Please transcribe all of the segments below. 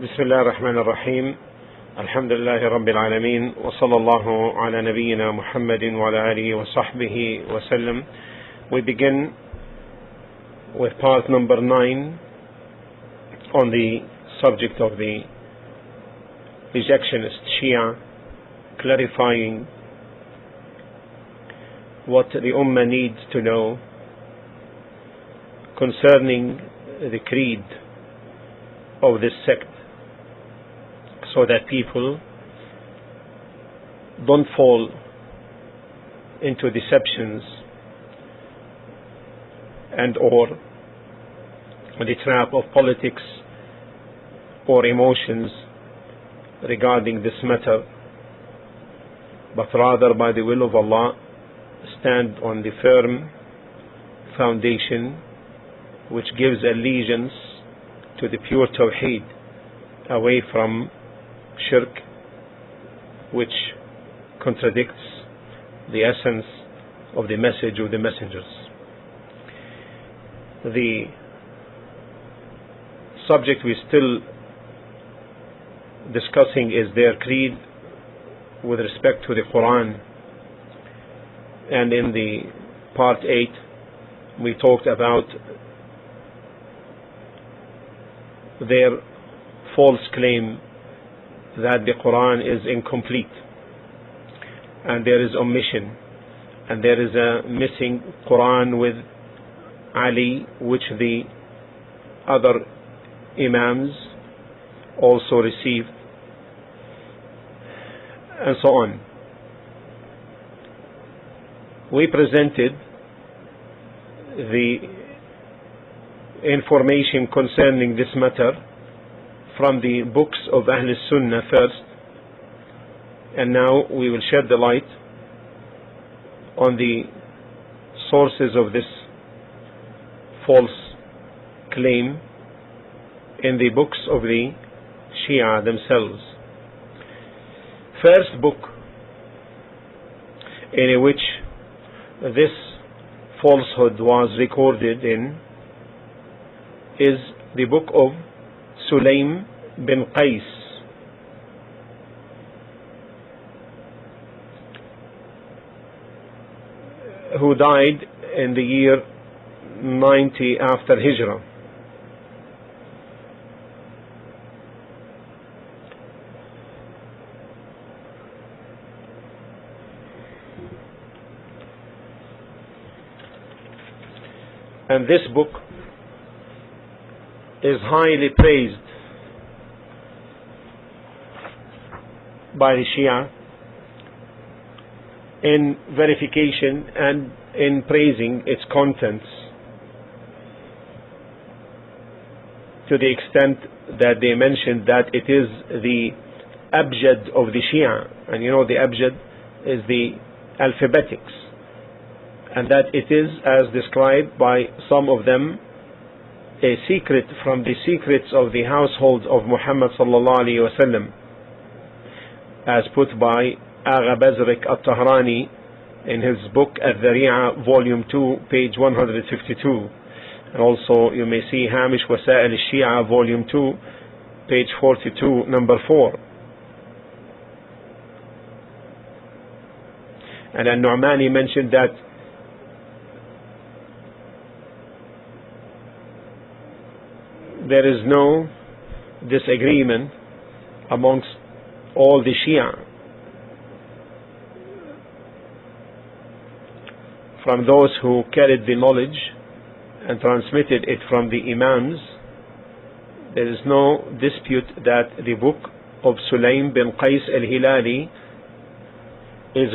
بسم الله الرحمن الرحيم. الحمد لله رب العالمين، وصلى الله على نبينا محمد وعلى آله وصحبه وسلم. We begin with part number 9 on the subject of the rejectionist Shia, clarifying what the Ummah needs to know concerning the creed of this sect, so that people don't fall into deceptions and or the trap of politics or emotions regarding this matter, but rather by the will of Allah stand on the firm foundation which gives allegiance to the pure Tawheed, away from shirk, which contradicts the essence of the message of the messengers. The subject we're still discussing is their creed with respect to the Quran, and in the part 8 we talked about their false claim that the Quran is incomplete and there is omission and there is a missing Quran with Ali, which the other Imams also received, and so on. We presented the information concerning this matter from the books of Ahl Sunnah first, and now we will shed the light on the sources of this false claim in the books of the Shia themselves. First book in which this falsehood was recorded in is the book of Sulaym bin Qais, who died in the year 90 after Hijrah. And this book is highly praised by the Shia in verification and in praising its contents, to the extent that they mentioned that it is the abjad of the Shia, and you know the abjad is the alphabetics, and that it is, as described by some of them, a secret from the secrets of the household of Muhammad sallallahu alaihi wasallam, as put by Agha Bazrik al-Tahrani in his book Al-Dhari'a, volume 2, page 152. And also you may see Hamish Wasa'il al-Shia, volume 2, page 42, number 4. And Al-Nu'mani mentioned that there is no disagreement amongst all the Shia, from those who carried the knowledge and transmitted it from the Imams. There is no dispute that the book of Sulaym bin Qais al-Hilali is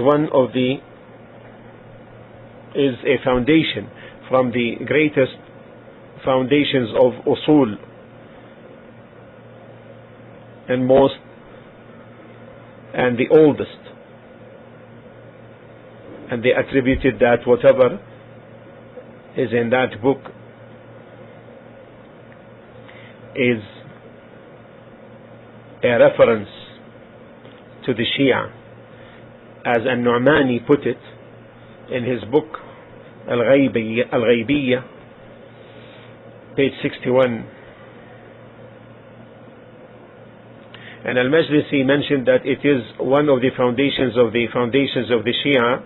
a foundation from the greatest foundations of usul and most and the oldest, and they attributed that whatever is in that book is a reference to the Shia, as Al-Nu'mani put it in his book Al-Ghaybiyya, page 61. And Al-Majlisi mentioned that it is one of the foundations of the Shia.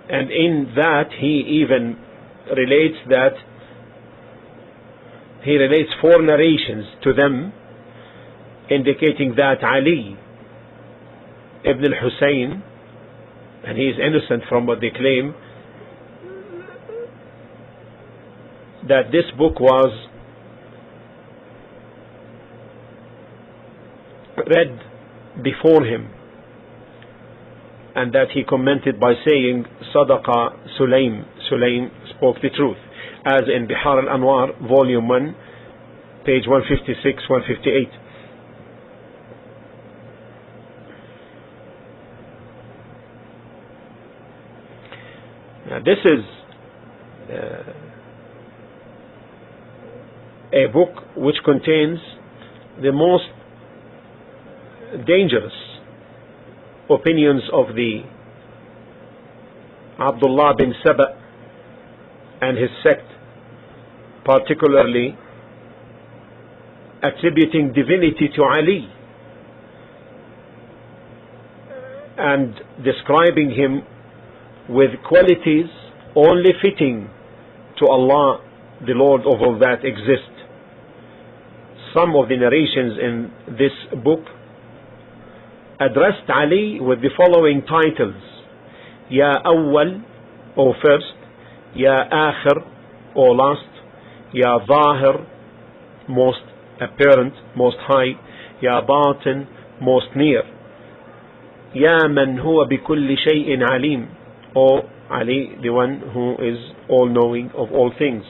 And in that he even relates 4 narrations to them indicating that Ali ibn al-Hussein, and he is innocent from what they claim, that this book was read before him, and that he commented by saying Sadaqa Sulaim, Sulaim spoke the truth, as in Bihar al-Anwar volume 1 page 156 158. Now this is a book which contains the most dangerous opinions of the Abdullah bin Saba and his sect, particularly attributing divinity to Ali and describing him with qualities only fitting to Allah, the Lord of all that exist. Some of the narrations in this book addressed Ali with the following titles: Ya Awwal, or first; Ya Akhir, or last; Ya Zahir, most apparent, most high; Ya Batin, most near; Ya Man huwa bi kulli shay'in alim, or Ali, the one who is all knowing of all things.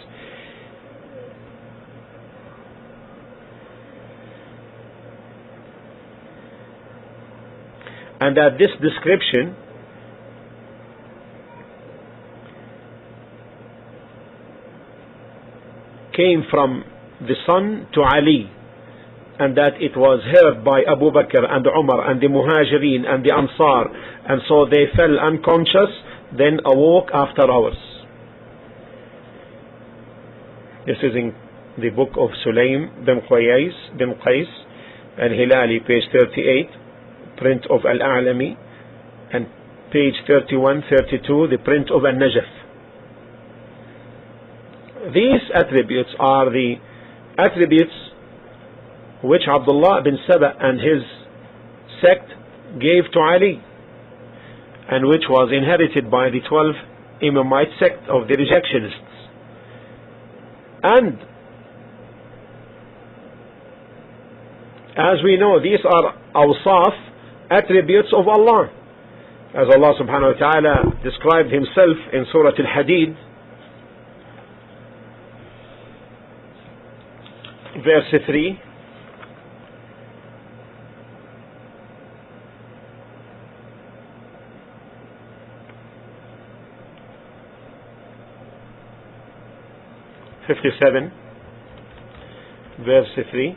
And that this description came from the son to Ali, and that it was heard by Abu Bakr and Umar and the Muhajirin and the Ansar, and so they fell unconscious, then awoke after hours. This is in the book of Sulaim bin Qais and Hilali, page 38, print of Al-A'lami, and page 31-32, the print of Al-Najaf. These attributes are the attributes which Abdullah bin Saba and his sect gave to Ali, and which was inherited by the 12 Imamite sect of the rejectionists. And as we know, these are awsaf, attributes of Allah, as Allah subhanahu wa ta'ala described himself in Surah Al-Hadid, verse 3. verse 3: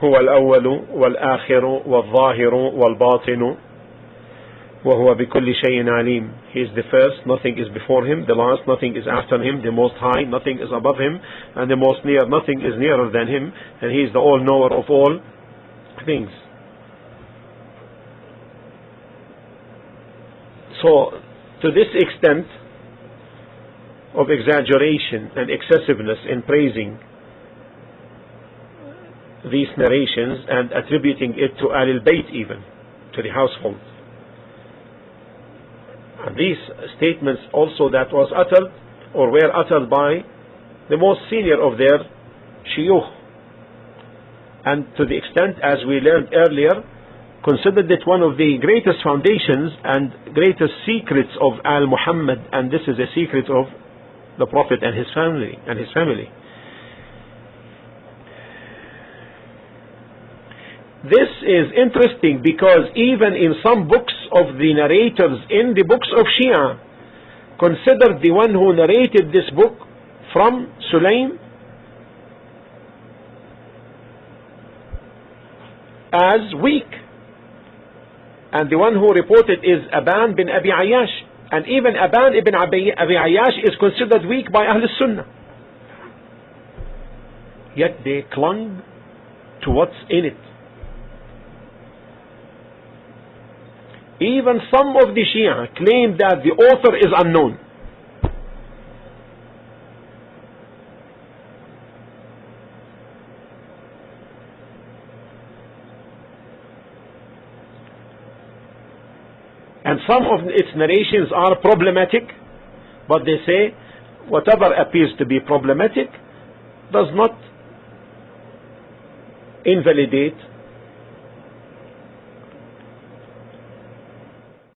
هو الأول والآخر والظاهر والباطن وهو بكل شيء عليم. He is the first, nothing is before him; the last, nothing is after him; the most high, nothing is above him; and the most near, nothing is nearer than him; and he is the all-knower of all things. So, to this extent of exaggeration and excessiveness in praising these narrations and attributing it to Ahlul Bayt, even to the household. And these statements also that was uttered or were uttered by the most senior of their shuyukh, and to the extent, as we learned earlier, considered it one of the greatest foundations and greatest secrets of Al-Muhammad, and this is a secret of the Prophet and his family. This is interesting because even in some books of the narrators in the books of Shia considered the one who narrated this book from Sulaim as weak, and the one who reported is Aban bin Abi Ayyash And even Aban ibn Abi Ayyash is considered weak by Ahl Sunnah. Yet they clung to what's in it. Even some of the Shia claim that the author is unknown. And some of its narrations are problematic, but they say whatever appears to be problematic does not invalidate